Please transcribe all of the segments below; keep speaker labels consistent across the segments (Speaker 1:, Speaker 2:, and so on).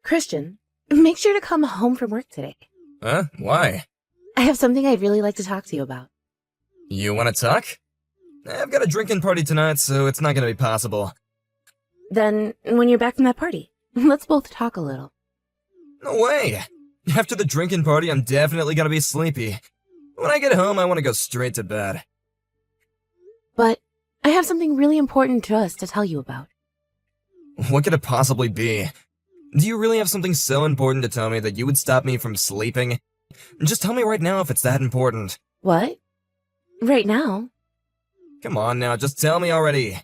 Speaker 1: Christian, make sure to come home from work today.
Speaker 2: Huh? Why?
Speaker 1: I have something I'd really like to talk to you about.
Speaker 2: You wanna talk? I've got a drinking party tonight, so it's not gonna be possible.
Speaker 1: Then, when you're back from that party, let's both talk a little.
Speaker 2: No way! After the drinking party, I'm definitely gonna be sleepy. When I get home, I wanna go straight to bed.
Speaker 1: But I have something really important to us to tell you about.
Speaker 2: What could it possibly be? Do you really have something so important to tell me that you would stop me from sleeping? Just tell me right now if it's that important.
Speaker 1: What? Right now?
Speaker 2: Come on now, just tell me already.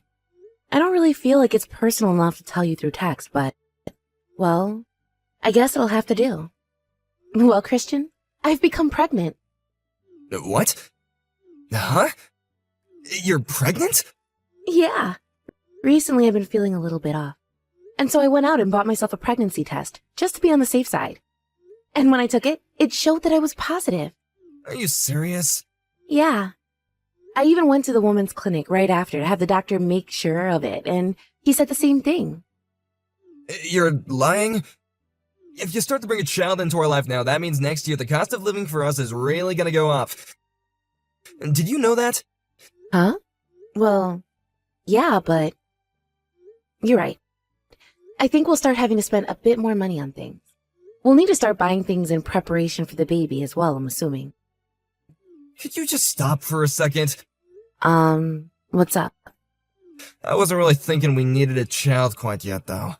Speaker 1: I don't really feel like it's personal enough to tell you through text, but, well, I guess it'll have to do. Well, Christian, I've become pregnant.
Speaker 2: What? Huh? You're pregnant?
Speaker 1: Yeah. Recently I've been feeling a little bit off. And so I went out and bought myself a pregnancy test, just to be on the safe side. And when I took it, it showed that I was positive.
Speaker 2: Are you serious?
Speaker 1: Yeah. I even went to the woman's clinic right after to have the doctor make sure of it, and he said the same thing.
Speaker 2: You're lying? If you start to bring a child into our life now, that means next year the cost of living for us is really gonna go up. Did you know that?
Speaker 1: Huh? Well, yeah, but you're right. I think we'll start having to spend a bit more money on things. We'll need to start buying things in preparation for the baby as well, I'm assuming.
Speaker 2: Could you just stop for a second?
Speaker 1: What's up?
Speaker 2: I wasn't really thinking we needed a child quite yet, though.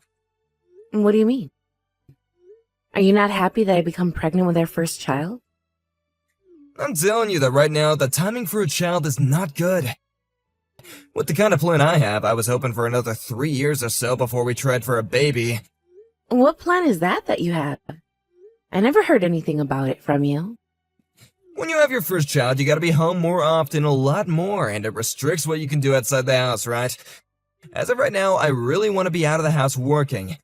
Speaker 1: What do you mean? Are you not happy that I become pregnant with our first child?
Speaker 2: I'm telling you that right now, the timing for a child is not good. With the kind of plan I have, I was hoping for another 3 years or so before we tried for a baby.
Speaker 1: What plan is that you have? I never heard anything about it from you.
Speaker 2: When you have your first child, you gotta be home more often, a lot more, and it restricts what you can do outside the house, right? As of right now, I really want to be out of the house working.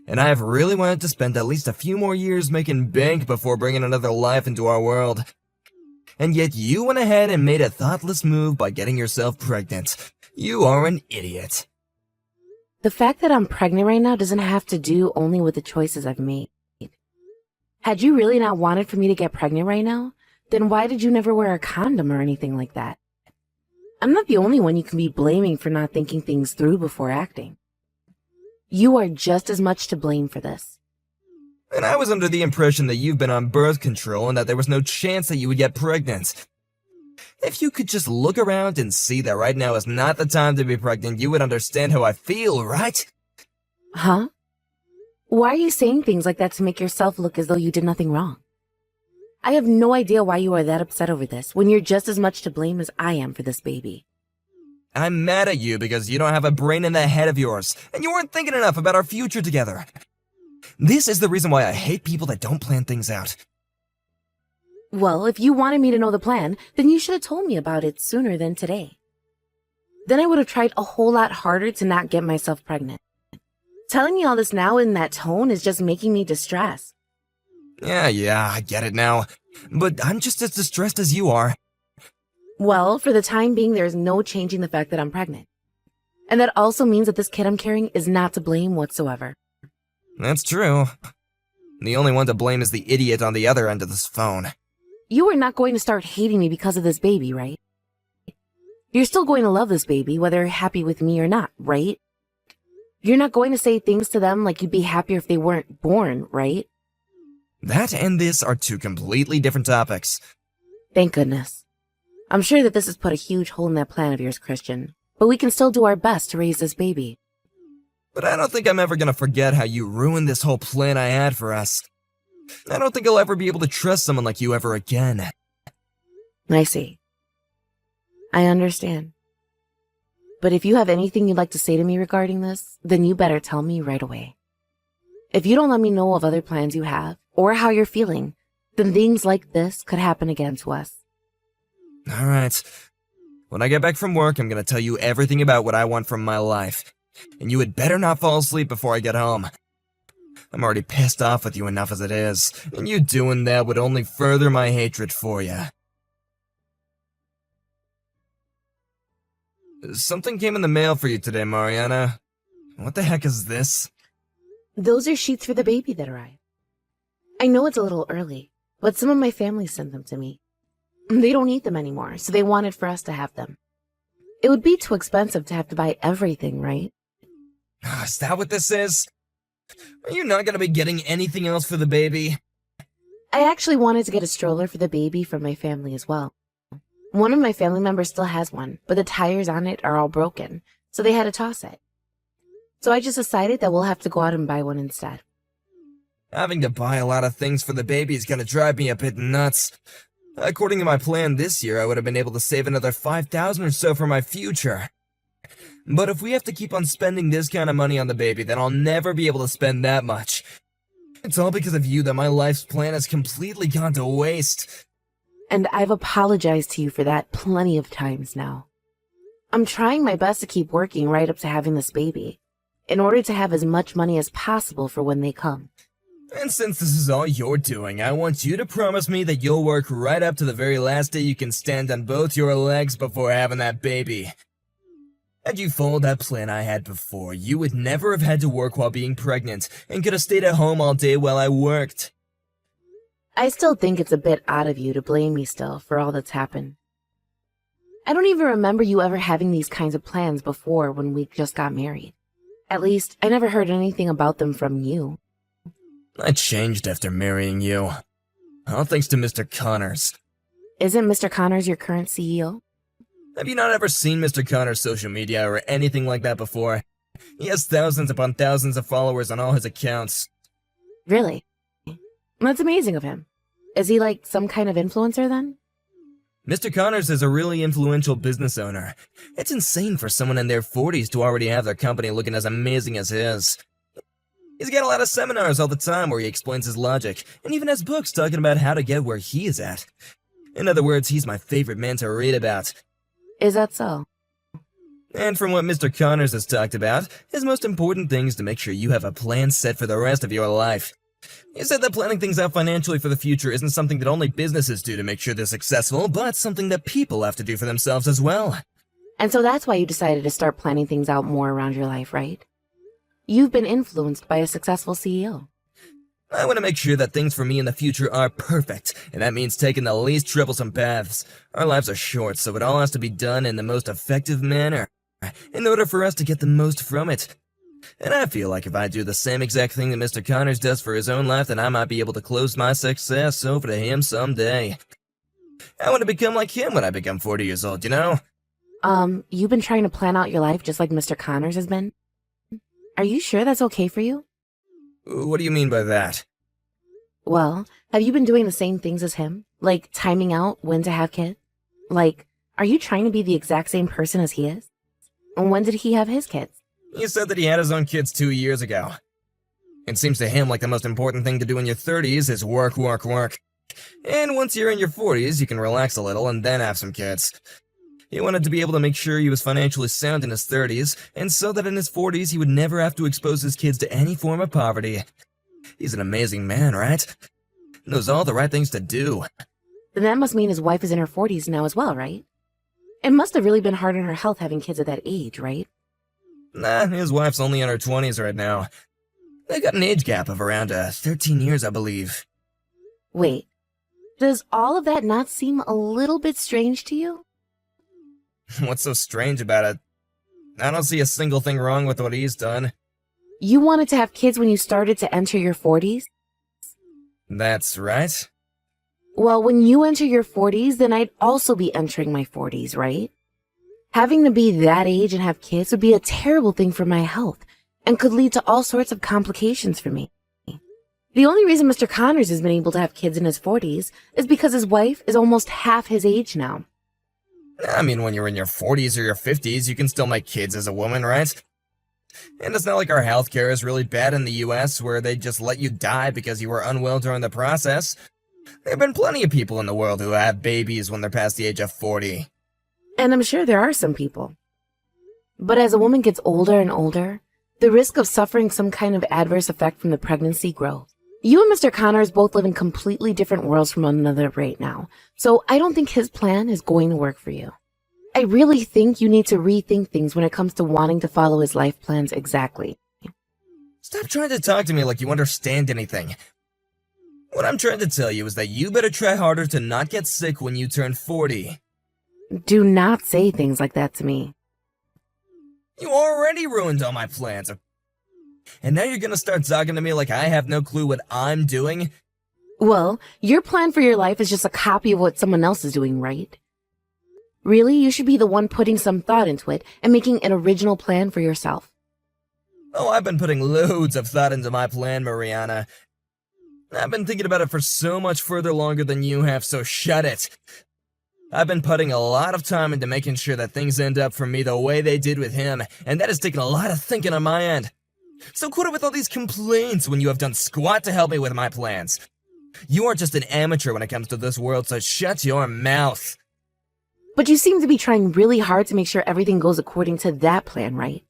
Speaker 2: And I have really wanted to spend at least a few more years making bank before bringing another life into our world. And yet you went ahead and made a thoughtless move by getting yourself pregnant. You are an idiot.
Speaker 1: The fact that I'm pregnant right now doesn't have to do only with the choices I've made. Had you really not wanted for me to get pregnant right now, then why did you never wear a condom or anything like that? I'm not the only one you can be blaming for not thinking things through before acting. You are just as much to blame for this.
Speaker 2: And I was under the impression that you've been on birth control and that there was no chance that you would get pregnant. If you could just look around and see that right now is not the time to be pregnant, you would understand how I feel, right?
Speaker 1: Huh? Why are you saying things like that to make yourself look as though you did nothing wrong? I have no idea why you are that upset over this when you're just as much to blame as I am for this baby.
Speaker 2: I'm mad at you because you don't have a brain in that head of yours, and you weren't thinking enough about our future together. This is the reason why I hate people that don't plan things out.
Speaker 1: Well, if you wanted me to know the plan, then you should have told me about it sooner than today. Then I would have tried a whole lot harder to not get myself pregnant. Telling me all this now in that tone is just making me distressed.
Speaker 2: Yeah, I get it now. But I'm just as distressed as you are.
Speaker 1: Well, for the time being, there is no changing the fact that I'm pregnant. And that also means that this kid I'm carrying is not to blame whatsoever.
Speaker 2: That's true. The only one to blame is the idiot on the other end of this phone.
Speaker 1: You are not going to start hating me because of this baby, right? You're still going to love this baby, whether you're happy with me or not, right? You're not going to say things to them like you'd be happier if they weren't born, right?
Speaker 2: That and this are two completely different topics.
Speaker 1: Thank goodness. I'm sure that this has put a huge hole in that plan of yours, Christian, but we can still do our best to raise this baby.
Speaker 2: But I don't think I'm ever gonna forget how you ruined this whole plan I had for us. I don't think I'll ever be able to trust someone like you ever again.
Speaker 1: I see. I understand. But if you have anything you'd like to say to me regarding this, then you better tell me right away. If you don't let me know of other plans you have, or how you're feeling, then things like this could happen again to us.
Speaker 2: Alright. When I get back from work, I'm gonna tell you everything about what I want from my life. And you had better not fall asleep before I get home. I'm already pissed off with you enough as it is, and you doing that would only further my hatred for you. Something came in the mail for you today, Mariana. What the heck is this?
Speaker 1: Those are sheets for the baby that arrived. I know it's a little early, but some of my family sent them to me. They don't eat them anymore, so they wanted for us to have them. It would be too expensive to have to buy everything, right?
Speaker 2: Is that what this is? Are you not gonna be getting anything else for the baby?
Speaker 1: I actually wanted to get a stroller for the baby from my family as well. One of my family members still has one, but the tires on it are all broken, so they had to toss it. So I just decided that we'll have to go out and buy one instead.
Speaker 2: Having to buy a lot of things for the baby is gonna drive me a bit nuts. According to my plan this year, I would have been able to save another $5,000 or so for my future. But if we have to keep on spending this kind of money on the baby, then I'll never be able to spend that much. It's all because of you that my life's plan has completely gone to waste.
Speaker 1: And I've apologized to you for that plenty of times now. I'm trying my best to keep working right up to having this baby, in order to have as much money as possible for when they come.
Speaker 2: And since this is all you're doing, I want you to promise me that you'll work right up to the very last day you can stand on both your legs before having that baby. Had you followed that plan I had before, you would never have had to work while being pregnant, and could have stayed at home all day while I worked.
Speaker 1: I still think it's a bit odd of you to blame me still for all that's happened. I don't even remember you ever having these kinds of plans before when we just got married. At least, I never heard anything about them from you.
Speaker 2: I changed after marrying you. All thanks to Mr. Connors.
Speaker 1: Isn't Mr. Connors your current CEO?
Speaker 2: Have you not ever seen Mr. Connors' social media or anything like that before? He has thousands upon thousands of followers on all his accounts.
Speaker 1: Really? That's amazing of him. Is he like some kind of influencer then?
Speaker 2: Mr. Connors is a really influential business owner. It's insane for someone in their 40s to already have their company looking as amazing as his. He's got a lot of seminars all the time where he explains his logic, and even has books talking about how to get where he is at. In other words, he's my favorite man to read about.
Speaker 1: Is that so?
Speaker 2: And from what Mr. Connors has talked about, his most important thing is to make sure you have a plan set for the rest of your life. He said that planning things out financially for the future isn't something that only businesses do to make sure they're successful, but something that people have to do for themselves as well.
Speaker 1: And so that's why you decided to start planning things out more around your life, right? You've been influenced by a successful CEO.
Speaker 2: I want to make sure that things for me in the future are perfect, and that means taking the least troublesome paths. Our lives are short, so it all has to be done in the most effective manner, in order for us to get the most from it. And I feel like if I do the same exact thing that Mr. Connors does for his own life, then I might be able to close my success over to him someday. I want to become like him when I become 40 years old, you know?
Speaker 1: You've been trying to plan out your life just like Mr. Connors has been? Are you sure that's okay for you?
Speaker 2: What do you mean by that?
Speaker 1: Well, have you been doing the same things as him? Like timing out when to have kids? Like, are you trying to be the exact same person as he is? And when did he have his kids?
Speaker 2: He said that he had his own kids 2 years ago. It seems to him like the most important thing to do in your 30s is work, work, work. And once you're in your 40s, you can relax a little and then have some kids. He wanted to be able to make sure he was financially sound in his 30s, and so that in his 40s he would never have to expose his kids to any form of poverty. He's an amazing man, right? Knows all the right things to do.
Speaker 1: Then that must mean his wife is in her 40s now as well, right? It must have really been hard on her health having kids at that age, right?
Speaker 2: Nah, his wife's only in her 20s right now. They got an age gap of around 13 years, I believe.
Speaker 1: Wait, does all of that not seem a little bit strange to you?
Speaker 2: What's so strange about it? I don't see a single thing wrong with what he's done.
Speaker 1: You wanted to have kids when you started to enter your 40s?
Speaker 2: That's right.
Speaker 1: Well, when you enter your 40s, then I'd also be entering my 40s, right? Having to be that age and have kids would be a terrible thing for my health and could lead to all sorts of complications for me. The only reason Mr. Connors has been able to have kids in his 40s is because his wife is almost half his age now.
Speaker 2: I mean, when you're in your 40s or your 50s, you can still make kids as a woman, right? And it's not like our healthcare is really bad in the US, where they just let you die because you were unwell during the process. There have been plenty of people in the world who have babies when they're past the age of 40.
Speaker 1: And I'm sure there are some people. But as a woman gets older and older, the risk of suffering some kind of adverse effect from the pregnancy grows. You and Mr. Connors both live in completely different worlds from one another right now, so I don't think his plan is going to work for you. I really think you need to rethink things when it comes to wanting to follow his life plans exactly.
Speaker 2: Stop trying to talk to me like you understand anything. What I'm trying to tell you is that you better try harder to not get sick when you turn 40.
Speaker 1: Do not say things like that to me.
Speaker 2: You already ruined all my plans. And now you're gonna start talking to me like I have no clue what I'm doing?
Speaker 1: Well, your plan for your life is just a copy of what someone else is doing, right? Really, you should be the one putting some thought into it and making an original plan for yourself.
Speaker 2: Oh, I've been putting loads of thought into my plan, Mariana. I've been thinking about it for so much further longer than you have, so shut it. I've been putting a lot of time into making sure that things end up for me the way they did with him, and that has taken a lot of thinking on my end. So quit it with all these complaints when you have done squat to help me with my plans. You are just an amateur when it comes to this world, so shut your mouth.
Speaker 1: But you seem to be trying really hard to make sure everything goes according to that plan, right?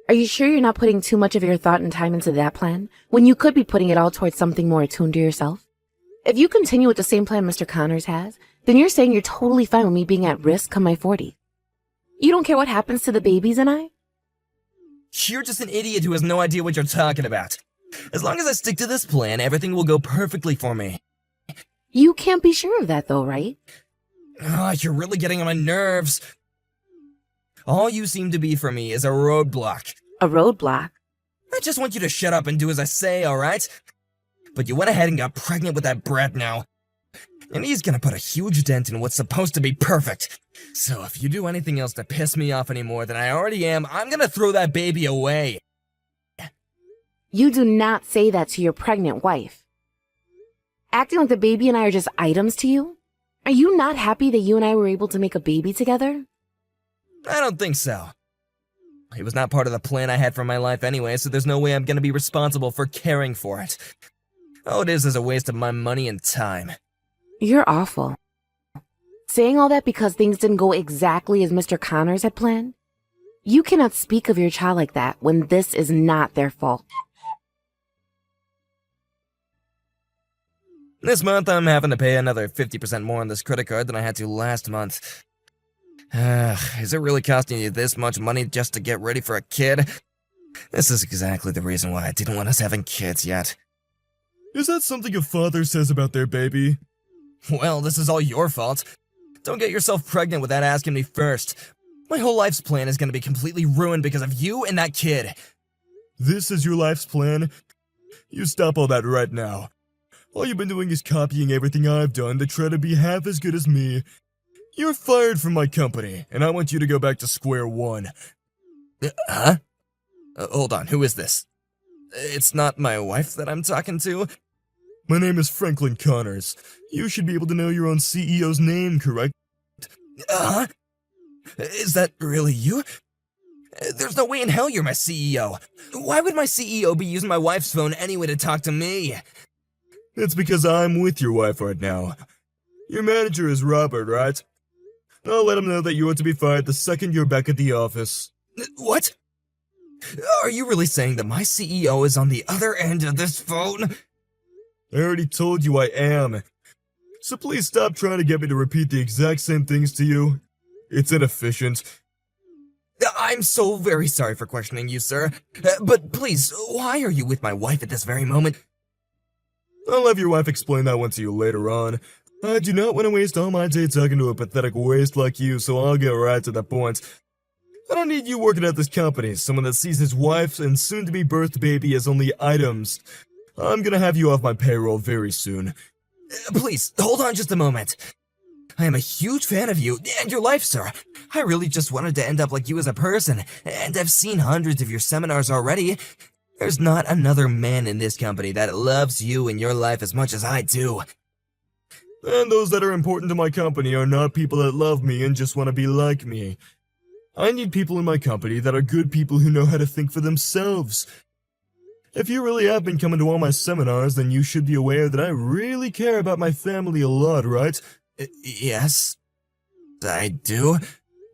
Speaker 1: Are you sure you're not putting too much of your thought and time into that plan, when you could be putting it all towards something more attuned to yourself? If you continue with the same plan Mr. Connors has, then you're saying you're totally fine with me being at risk come my 40s. You don't care what happens to the babies and I?
Speaker 2: You're just an idiot who has no idea what you're talking about. As long as I stick to this plan, everything will go perfectly for me.
Speaker 1: You can't be sure of that though, right?
Speaker 2: Oh, you're really getting on my nerves. All you seem to be for me is a roadblock.
Speaker 1: A roadblock?
Speaker 2: I just want you to shut up and do as I say, alright? But you went ahead and got pregnant with that brat now. And he's gonna put a huge dent in what's supposed to be perfect. So if you do anything else to piss me off any more than I already am, I'm gonna throw that baby away.
Speaker 1: You do not say that to your pregnant wife. Acting like the baby and I are just items to you? Are you not happy that you and I were able to make a baby together?
Speaker 2: I don't think so. It was not part of the plan I had for my life anyway, so there's no way I'm gonna be responsible for caring for it. All it is a waste of my money and time.
Speaker 1: You're awful. Saying all that because things didn't go exactly as Mr. Connors had planned? You cannot speak of your child like that when this is not their fault.
Speaker 2: This month I'm having to pay another 50% more on this credit card than I had to last month. Is it really costing you this much money just to get ready for a kid? This is exactly the reason why I didn't want us having kids yet.
Speaker 3: Is that something a father says about their baby?
Speaker 2: Well, this is all your fault. Don't get yourself pregnant without asking me first. My whole life's plan is gonna be completely ruined because of you and that kid.
Speaker 3: This is your life's plan? You stop all that right now. All you've been doing is copying everything I've done to try to be half as good as me. You're fired from my company, and I want you to go back to square one.
Speaker 2: Huh? Hold on, who is this? It's not my wife that I'm talking to?
Speaker 3: My name is Franklin Connors. You should be able to know your own CEO's name, correct?
Speaker 2: Huh? Is that really you? There's no way in hell you're my CEO. Why would my CEO be using my wife's phone anyway to talk to me?
Speaker 3: It's because I'm with your wife right now. Your manager is Robert, right? I'll let him know that you are to be fired the second you're back at the office.
Speaker 2: What? Are you really saying that my CEO is on the other end of this phone?
Speaker 3: I already told you I am. So please stop trying to get me to repeat the exact same things to you. It's inefficient.
Speaker 2: I'm so very sorry for questioning you, sir. But please, why are you with my wife at this very moment?
Speaker 3: I'll have your wife explain that one to you later on. I do not want to waste all my day talking to a pathetic waste like you, so I'll get right to the point. I don't need you working at this company, someone that sees his wife and soon-to-be birthed baby as only items. I'm gonna have you off my payroll very soon.
Speaker 2: Please, hold on just a moment. I am a huge fan of you and your life, sir. I really just wanted to end up like you as a person, and I've seen hundreds of your seminars already. There's not another man in this company that loves you and your life as much as I do.
Speaker 3: And those that are important to my company are not people that love me and just want to be like me. I need people in my company that are good people who know how to think for themselves. If you really have been coming to all my seminars, then you should be aware that I really care about my family a lot, right?
Speaker 2: Yes, I do.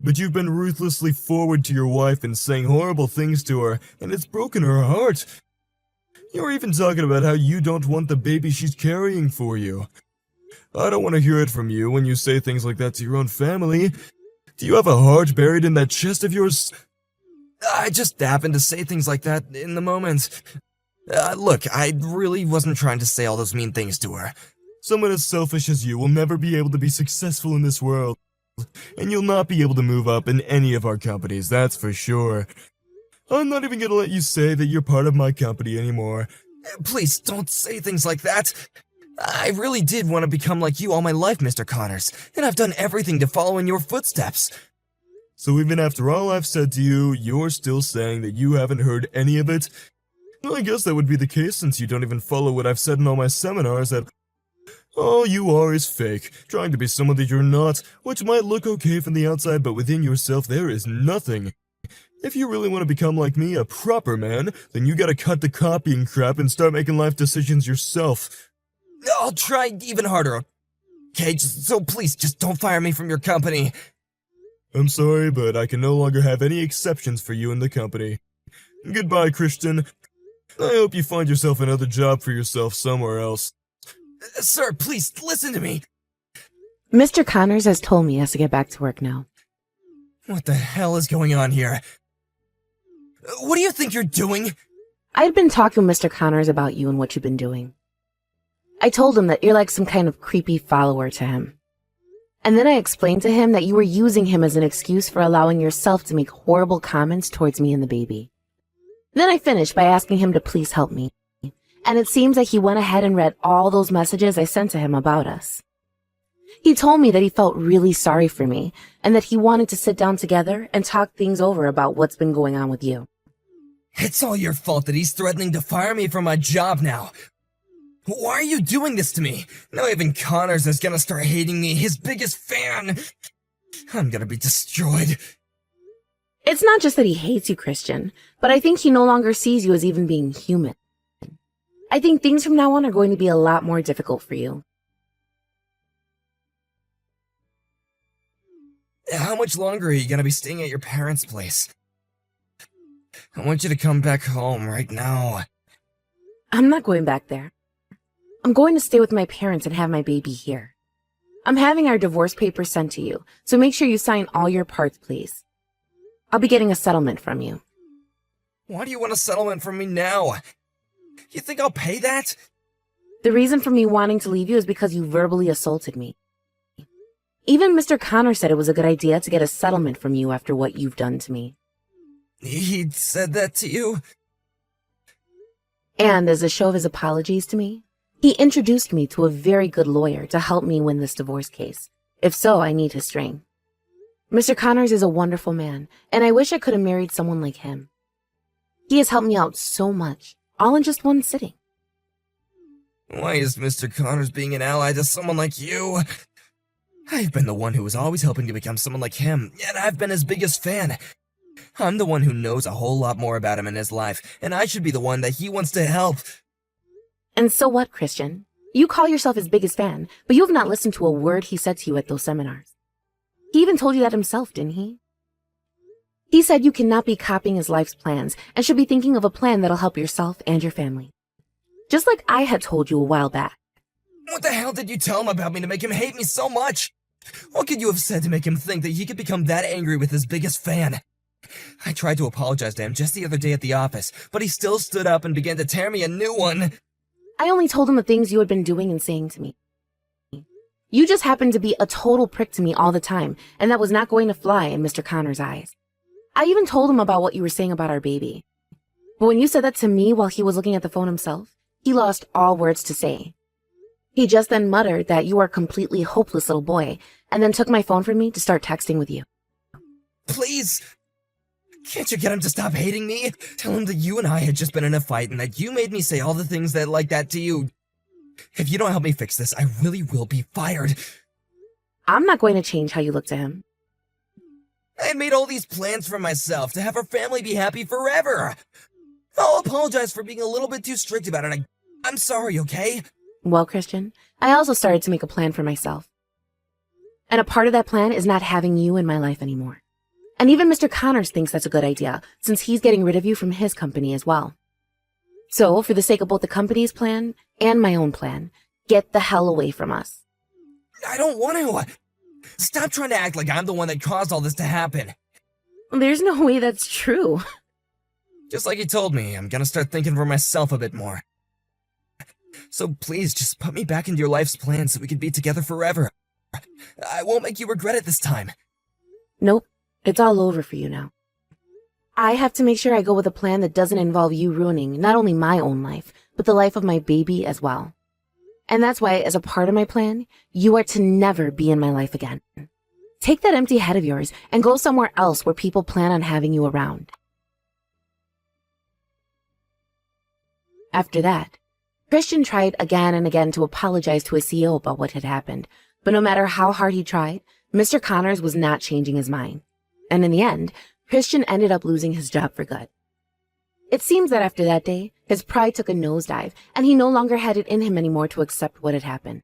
Speaker 3: But you've been ruthlessly forward to your wife and saying horrible things to her, and it's broken her heart. You're even talking about how you don't want the baby she's carrying for you. I don't want to hear it from you when you say things like that to your own family. Do you have a heart buried in that chest of yours?
Speaker 2: I just happened to say things like that in the moment. Look, I really wasn't trying to say all those mean things to her.
Speaker 3: Someone as selfish as you will never be able to be successful in this world. And you'll not be able to move up in any of our companies, that's for sure. I'm not even gonna let you say that you're part of my company anymore.
Speaker 2: Please don't say things like that. I really did want to become like you all my life, Mr. Connors, and I've done everything to follow in your footsteps.
Speaker 3: So even after all I've said to you, you're still saying that you haven't heard any of it? Well, I guess that would be the case since you don't even follow what I've said in all my seminars that all you are is fake, trying to be someone that you're not, which might look okay from the outside, but within yourself there is nothing. If you really want to become like me, a proper man, then you gotta cut the copying crap and start making life decisions yourself.
Speaker 2: I'll try even harder. Okay, so please, just don't fire me from your company.
Speaker 3: I'm sorry, but I can no longer have any exceptions for you in the company. Goodbye, Christian. I hope you find yourself another job for yourself somewhere else.
Speaker 2: Sir, please, listen to me.
Speaker 1: Mr. Connors has told me he has to get back to work now.
Speaker 2: What the hell is going on here? What do you think you're doing?
Speaker 1: I'd been talking with Mr. Connors about you and what you've been doing. I told him that you're like some kind of creepy follower to him. And then I explained to him that you were using him as an excuse for allowing yourself to make horrible comments towards me and the baby. Then I finished by asking him to please help me. And it seems like he went ahead and read all those messages I sent to him about us. He told me that he felt really sorry for me and that he wanted to sit down together and talk things over about what's been going on with you.
Speaker 2: It's all your fault that he's threatening to fire me from my job now. Why are you doing this to me? Now even Connors is gonna start hating me, his biggest fan. I'm gonna be destroyed.
Speaker 1: It's not just that he hates you, Christian, but I think he no longer sees you as even being human. I think things from now on are going to be a lot more difficult for you.
Speaker 2: How much longer are you gonna be staying at your parents' place? I want you to come back home right now.
Speaker 1: I'm not going back there. I'm going to stay with my parents and have my baby here. I'm having our divorce papers sent to you, so make sure you sign all your parts, please. I'll be getting a settlement from you.
Speaker 2: Why do you want a settlement from me now? You think I'll pay that?
Speaker 1: The reason for me wanting to leave you is because you verbally assaulted me. Even Mr. Connor said it was a good idea to get a settlement from you after what you've done to me.
Speaker 2: He said that to you?
Speaker 1: And as a show of his apologies to me, he introduced me to a very good lawyer to help me win this divorce case. If so, I need his string. Mr. Connors is a wonderful man, and I wish I could have married someone like him. He has helped me out so much, all in just one sitting.
Speaker 2: Why is Mr. Connors being an ally to someone like you? I've been the one who was always hoping to become someone like him, and I've been his biggest fan. I'm the one who knows a whole lot more about him in his life, and I should be the one that he wants to help.
Speaker 1: And so what, Christian? You call yourself his biggest fan, but you have not listened to a word he said to you at those seminars. He even told you that himself, didn't he? He said you cannot be copying his life's plans and should be thinking of a plan that'll help yourself and your family. Just like I had told you a while back.
Speaker 2: What the hell did you tell him about me to make him hate me so much? What could you have said to make him think that he could become that angry with his biggest fan? I tried to apologize to him just the other day at the office, but he still stood up and began to tear me a new one.
Speaker 1: I only told him the things you had been doing and saying to me. You just happened to be a total prick to me all the time, and that was not going to fly in Mr. Connor's eyes. I even told him about what you were saying about our baby. But when you said that to me while he was looking at the phone himself, he lost all words to say. He just then muttered that you are a completely hopeless little boy, and then took my phone from me to start texting with you.
Speaker 2: Please! Can't you get him to stop hating me? Tell him that you and I had just been in a fight and that you made me say all the things that like that to you. If you don't help me fix this, I really will be fired.
Speaker 1: I'm not going to change how you look to him.
Speaker 2: I had made all these plans for myself to have our family be happy forever. I'll apologize for being a little bit too strict about it. I'm sorry, okay?
Speaker 1: Well, Christian, I also started to make a plan for myself. And a part of that plan is not having you in my life anymore. And even Mr. Connors thinks that's a good idea, since he's getting rid of you from his company as well. So, for the sake of both the company's plan and my own plan, get the hell away from us.
Speaker 2: I don't want to. Stop trying to act like I'm the one that caused all this to happen.
Speaker 1: There's no way that's true.
Speaker 2: Just like you told me, I'm gonna start thinking for myself a bit more. So please, just put me back into your life's plan so we can be together forever. I won't make you regret it this time.
Speaker 1: Nope, it's all over for you now. I have to make sure I go with a plan that doesn't involve you ruining not only my own life, but the life of my baby as well. And that's why, as a part of my plan, you are to never be in my life again. Take that empty head of yours and go somewhere else where people plan on having you around. After that, Christian tried again and again to apologize to his CEO about what had happened, but no matter how hard he tried, Mr. Connors was not changing his mind. And in the end, Christian ended up losing his job for good. It seems that after that day, his pride took a nosedive, and he no longer had it in him anymore to accept what had happened.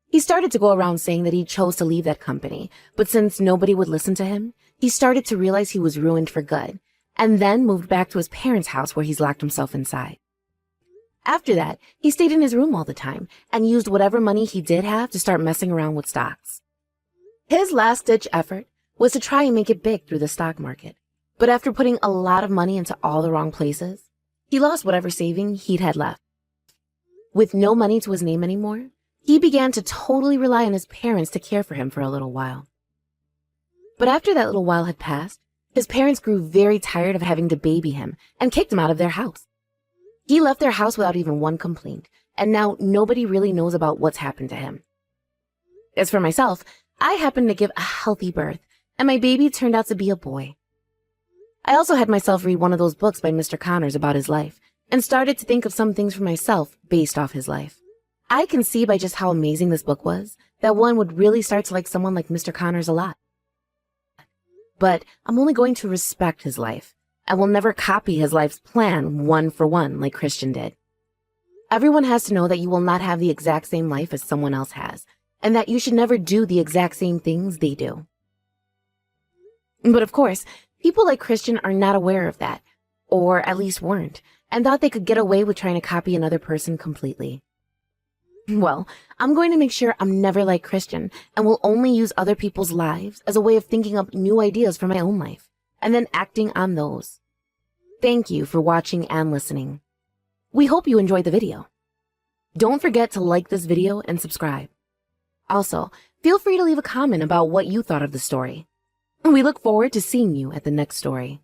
Speaker 1: He started to go around saying that he chose to leave that company, but since nobody would listen to him, he started to realize he was ruined for good, and then moved back to his parents' house where he's locked himself inside. After that, he stayed in his room all the time, and used whatever money he did have to start messing around with stocks. His last-ditch effort was to try and make it big through the stock market. But after putting a lot of money into all the wrong places, he lost whatever saving he'd had left. With no money to his name anymore, he began to totally rely on his parents to care for him for a little while. But after that little while had passed, his parents grew very tired of having to baby him and kicked him out of their house. He left their house without even one complaint, and now nobody really knows about what's happened to him. As for myself, I happened to give a healthy birth, and my baby turned out to be a boy. I also had myself read one of those books by Mr. Connors about his life, and started to think of some things for myself based off his life. I can see by just how amazing this book was that one would really start to like someone like Mr. Connors a lot. But I'm only going to respect his life. I will never copy his life's plan one for one like Christian did. Everyone has to know that you will not have the exact same life as someone else has, and that you should never do the exact same things they do. But of course, people like Christian are not aware of that, or at least weren't, and thought they could get away with trying to copy another person completely. Well, I'm going to make sure I'm never like Christian, and will only use other people's lives as a way of thinking up new ideas for my own life, and then acting on those. Thank you for watching and listening. We hope you enjoyed the video. Don't forget to like this video and subscribe. Also, feel free to leave a comment about what you thought of the story. We look forward to seeing you at the next story.